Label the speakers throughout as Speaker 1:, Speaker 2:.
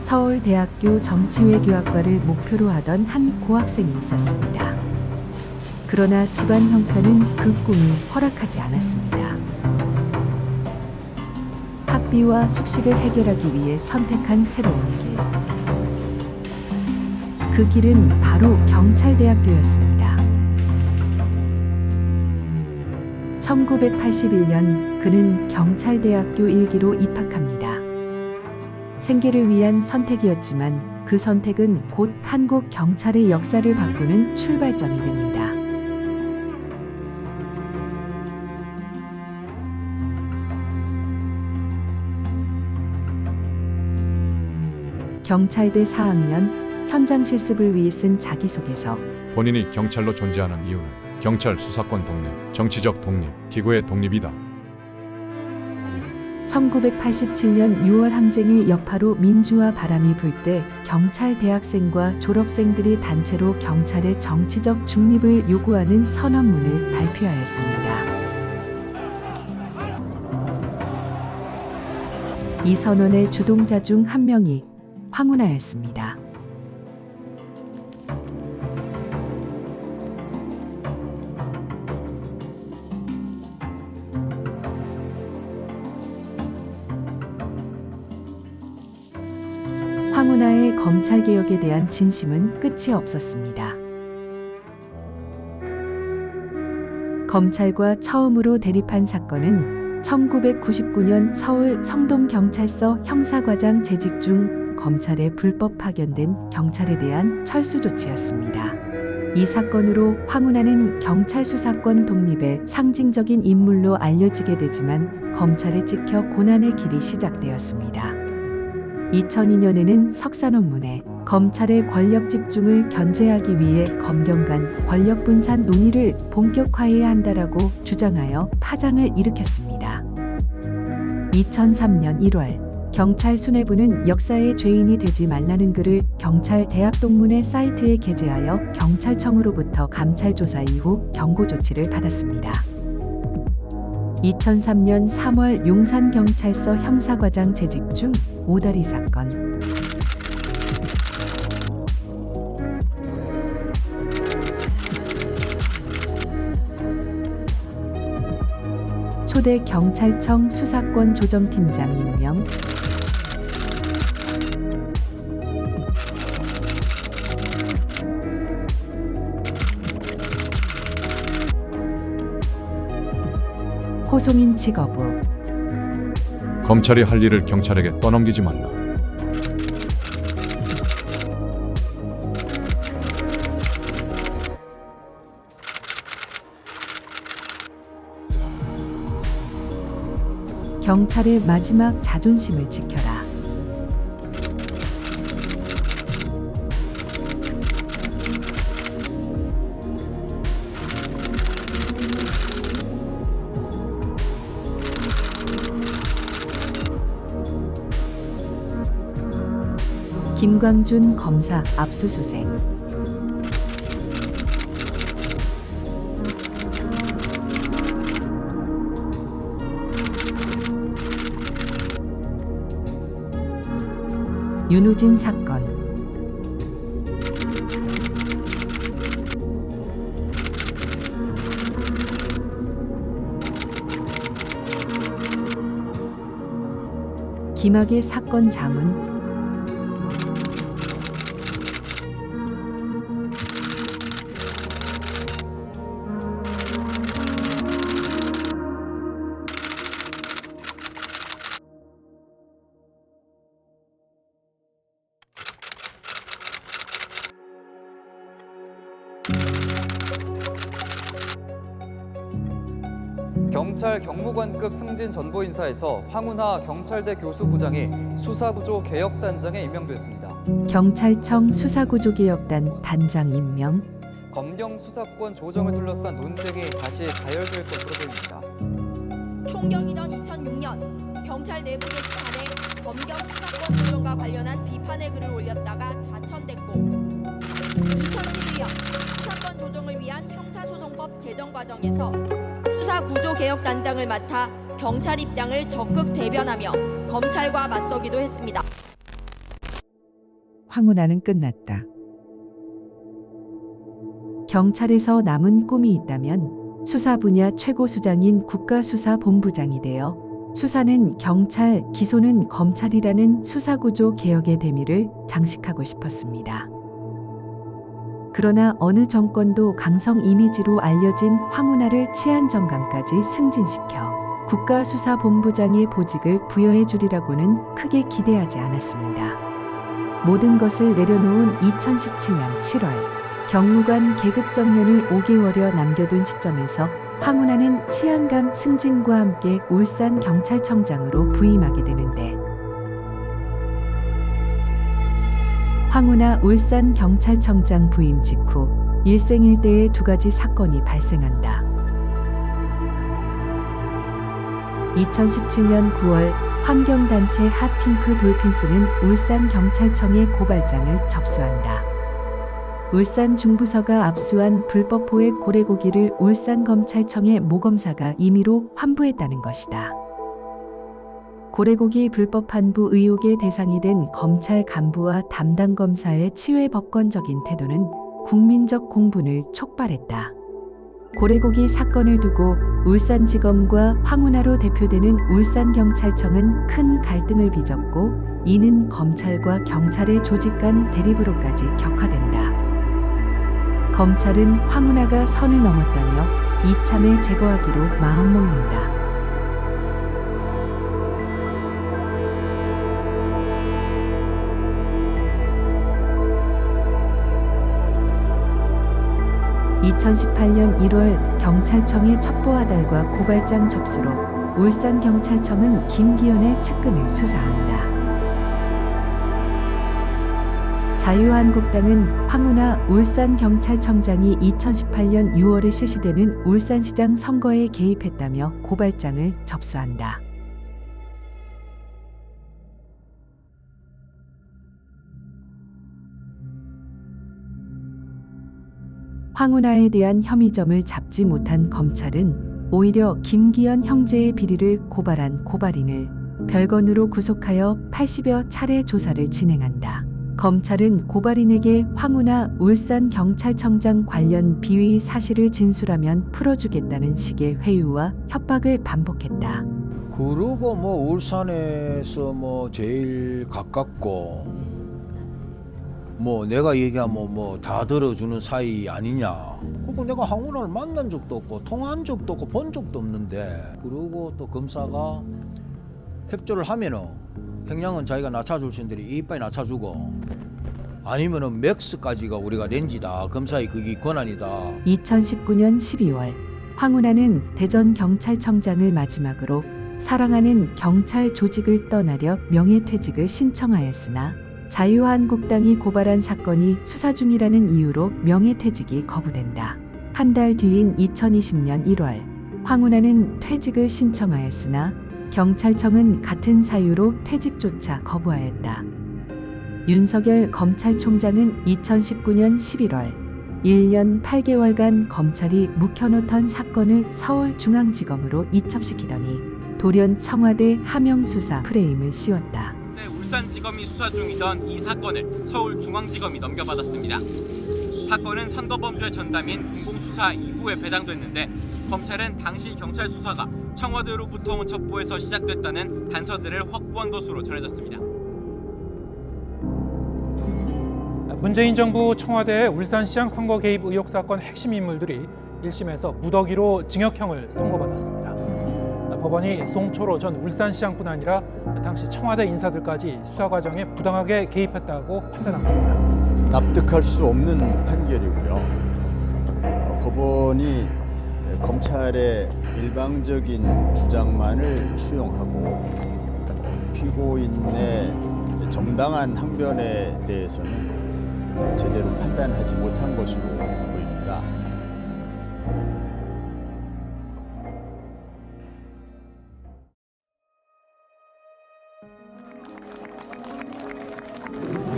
Speaker 1: 서울대학교 정치외교학과를 목표로 하던 한 고학생이 있었습니다. 그러나 집안 형편은 그 꿈이 허락하지 않았습니다. 학비와 숙식을 해결하기 위해 선택한 새로운 길. 그 길은 바로 경찰대학교였습니다. 1981년 그는 경찰대학교 1기로 입학합니다. 생계를 위한 선택이었지만 그 선택은 곧 한국 경찰의 역사를 바꾸는 출발점이 됩니다. 경찰대 4학년 현장 실습을 위해 쓴 자기소개서.
Speaker 2: 본인이 경찰로 존재하는 이유는 경찰 수사권 독립, 정치적 독립, 기구의 독립이다.
Speaker 1: 1987년 6월 항쟁의 여파로 민주화 바람이 불 때 경찰 대학생과 졸업생들이 단체로 경찰의 정치적 중립을 요구하는 선언문을 발표하였습니다. 이 선언의 주동자 중 한 명이 황운하였습니다. 황운하의 검찰개혁에 대한 진심은 끝이 없었습니다. 검찰과 처음으로 대립한 사건은 1999년 서울 성동경찰서 형사과장 재직 중 검찰에 불법 파견된 경찰에 대한 철수 조치였습니다. 이 사건으로 황운하는 경찰 수사권 독립의 상징적인 인물로 알려지게 되지만 검찰에 찍혀 고난의 길이 시작되었습니다. 2002년에는 석사 논문에 검찰의 권력 집중을 견제하기 위해 검경 간 권력 분산 논의를 본격화해야 한다라고 주장하여 파장을 일으켰습니다. 2003년 1월 경찰 수뇌부는 역사의 죄인이 되지 말라는 글을 경찰 대학 동문회 사이트에 게재하여 경찰청으로부터 감찰 조사 이후 경고 조치를 받았습니다. 2003년 3월 용산경찰서 형사과장 재직 중 오다리 사건. 초대 경찰청 수사권 조정팀장 임명. 호송인 직거부.
Speaker 2: 검찰이 할 일을 경찰에게 떠넘기지 말라.
Speaker 1: 경찰의 마지막 자존심을 지켜라. 김광준 검사 압수수색. 윤우진 사건. 김학의 사건 자문.
Speaker 3: 경찰 경무관급 승진 전보 인사에서 황운하 경찰대 교수부장이 수사구조 개혁단장에 임명됐습니다.
Speaker 1: 경찰청 수사구조개혁단 단장 임명.
Speaker 3: 검경 수사권 조정을 둘러싼 논쟁이 다시 가열될 것으로 보입니다.
Speaker 4: 총경이던 2006년 경찰 내부 게시판에 검경 수사권 조정과 관련한 비판의 글을 올렸다가 좌천됐고 2012년 수사권 조정을 위한 형사소송법 개정 과정에서 수사구조개혁단장을 맡아 경찰 입장을 적극 대변하며 검찰과 맞서기도 했습니다.
Speaker 1: 황운하는 끝났다. 경찰에서 남은 꿈이 있다면 수사 분야 최고수장인 국가수사본부장이 되어 수사는 경찰, 기소는 검찰이라는 수사구조 개혁의 대미를 장식하고 싶었습니다. 그러나 어느 정권도 강성 이미지로 알려진 황운하를 치안정감까지 승진시켜 국가수사본부장의 보직을 부여해 주리라고는 크게 기대하지 않았습니다. 모든 것을 내려놓은 2017년 7월 경무관 계급 정년을 5개월여 남겨둔 시점에서 황운하는 치안감 승진과 함께 울산경찰청장으로 부임하게 되는데, 황운하 울산경찰청장 부임 직후 일생일대의 두 가지 사건이 발생한다. 2017년 9월 환경단체 핫핑크 돌핀스는 울산경찰청에 고발장을 접수한다. 울산 중부서가 압수한 불법 포획 고래고기를 울산검찰청의 모검사가 임의로 환부했다는 것이다. 고래고기 불법 환부 의혹의 대상이 된 검찰 간부와 담당 검사의 치외법권적인 태도는 국민적 공분을 촉발했다. 고래고기 사건을 두고 울산지검과 황운하로 대표되는 울산경찰청은 큰 갈등을 빚었고, 이는 검찰과 경찰의 조직 간 대립으로까지 격화된다. 검찰은 황운하가 선을 넘었다며 이참에 제거하기로 마음먹는다. (2018년 1월) 경찰청의 첩보아달과 고발장 접수로 울산경찰청은 김기현의 측근을 수사한다. 자유한국당은 황운하 울산경찰청장이 2018년 6월에 실시되는 울산시장 선거에 개입했다며 고발장을 접수한다. 황운하에 대한 혐의점을 잡지 못한 검찰은 오히려 김기현 형제의 비리를 고발한 고발인을 별건으로 구속하여 80여 차례 조사를 진행한다. 검찰은 고발인에게 황운하 울산경찰청장 관련 비위 사실을 진술하면 풀어주겠다는 식의 회유와 협박을 반복했다.
Speaker 5: 그러고 뭐 울산에서 뭐 제일 가깝고 뭐 내가 얘기하면 뭐 다 들어주는 사이 아니냐. 그리고 내가 황운하를 만난 적도 없고 통화한 적도 없고 본 적도 없는데, 그리고 또 검사가 협조를 하면은 평양은 자기가 낮춰줄 신들이 이빨 낮춰주고, 아니면은 맥스까지가 우리가 렌지다, 검사의 그게 권한이다.
Speaker 1: 2019년 12월 황운하는 대전경찰청장을 마지막으로 사랑하는 경찰 조직을 떠나려 명예퇴직을 신청하였으나 자유한국당이 고발한 사건이 수사 중이라는 이유로 명예퇴직이 거부된다. 한 달 뒤인 2020년 1월 황운하는 퇴직을 신청하였으나 경찰청은 같은 사유로 퇴직조차 거부하였다. 윤석열 검찰총장은 2019년 11월 1년 8개월간 검찰이 묵혀놓던 사건을 서울중앙지검으로 이첩시키더니 돌연 청와대 하명수사 프레임을 씌웠다.
Speaker 6: 울산지검이 수사 중이던 이 사건을 서울중앙지검이 넘겨받았습니다. 사건은 선거범죄 전담인 공공수사 2부에 배당됐는데, 검찰은 당시 경찰 수사가 청와대로부터 온 첩보에서 시작됐다는 단서들을 확보한 것으로 전해졌습니다.
Speaker 7: 문재인 정부 청와대의 울산시장 선거 개입 의혹 사건 핵심 인물들이 1심에서 무더기로 징역형을 선고받았습니다. 법원이 송초로 전 울산시장뿐 아니라 당시 청와대 인사들까지 수사 과정에 부당하게 개입했다고 판단한 겁니다.
Speaker 8: 납득할 수 없는 판결이고요. 법원이 검찰의 일방적인 주장만을 추용하고 피고인의 정당한 항변에 대해서는 제대로 판단하지 못한 것으로 보입니다.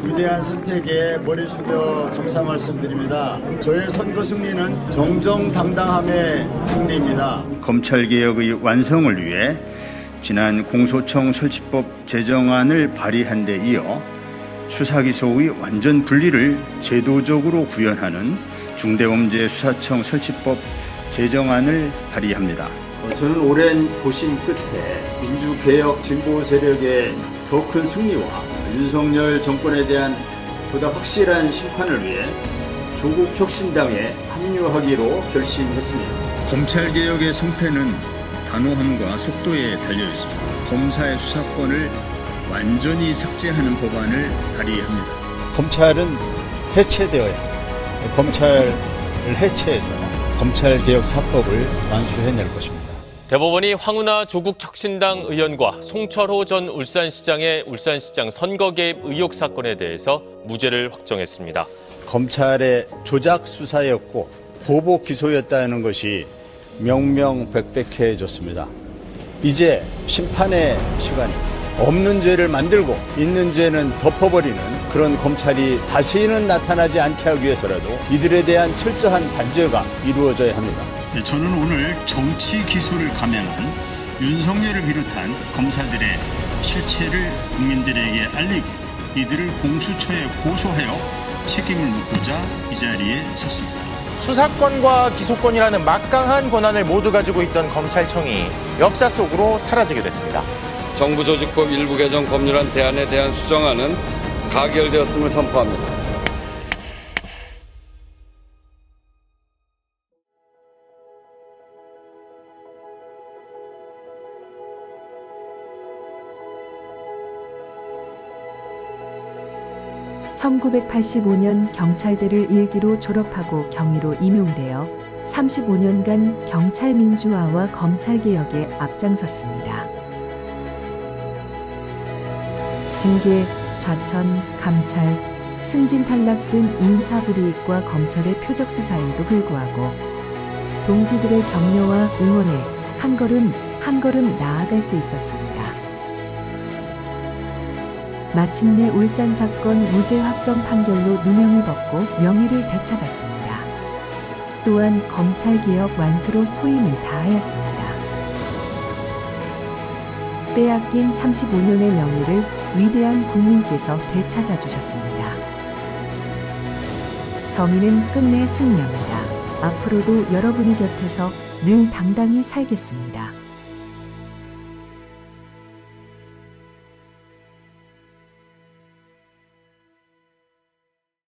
Speaker 9: 위대한 선택에 머리 숙여 감사 말씀드립니다. 저의 선거 승리는 정정당당함의 승리입니다.
Speaker 10: 검찰개혁의 완성을 위해 지난 공소청 설치법 제정안을 발의한 데 이어 수사기소의 완전 분리를 제도적으로 구현하는 중대범죄수사청 설치법 제정안을 발의합니다.
Speaker 9: 저는 오랜 고심 끝에 민주개혁 진보 세력의 더 큰 승리와 윤석열 정권에 대한 보다 확실한 심판을 위해 조국 혁신당에 합류하기로 결심했습니다.
Speaker 10: 검찰개혁의 성패는 단호함과 속도에 달려 있습니다. 검사의 수사권을 완전히 삭제하는 법안을 발의합니다.
Speaker 8: 검찰은 해체되어야 합니다. 검찰을 해체해서 검찰개혁 사법을 완수해낼 것입니다.
Speaker 11: 대법원이 황운하 조국 혁신당 의원과 송철호 전 울산시장의 울산시장 선거 개입 의혹 사건에 대해서 무죄를 확정했습니다.
Speaker 8: 검찰의 조작 수사였고 보복 기소였다는 것이 명명백백해졌습니다. 이제 심판의 시간입니다. 없는 죄를 만들고 있는 죄는 덮어버리는 그런 검찰이 다시는 나타나지 않게 하기 위해서라도 이들에 대한 철저한 단죄가 이루어져야 합니다.
Speaker 10: 저는 오늘 정치 기소를 감행한 윤석열을 비롯한 검사들의 실체를 국민들에게 알리고 이들을 공수처에 고소하여 책임을 묻고자 이 자리에 섰습니다.
Speaker 12: 수사권과 기소권이라는 막강한 권한을 모두 가지고 있던 검찰청이 역사 속으로 사라지게 됐습니다.
Speaker 13: 정부조직법 일부 개정 법률안 대안에 대한 수정안은 가결되었음을 선포합니다.
Speaker 1: (1985년) 경찰대를 일기로 졸업하고 경위로 임용되어 35년간 경찰 민주화와 검찰개혁에 앞장섰습니다. 징계, 좌천, 감찰, 승진 탈락 등 인사불이익과 검찰의 표적 수사에도 불구하고 동지들의 격려와 응원에 한 걸음 나아갈 수 있었습니다. 마침내 울산 사건 무죄 확정 판결로 누명을 벗고 명예를 되찾았습니다. 또한 검찰개혁 완수로 소임을 다하였습니다. 빼앗긴 35년의 명예를 위대한 국민께서 되찾아 주셨습니다. 정의는 끝내 승리합니다. 앞으로도 여러분의 곁에서 늘 당당히 살겠습니다.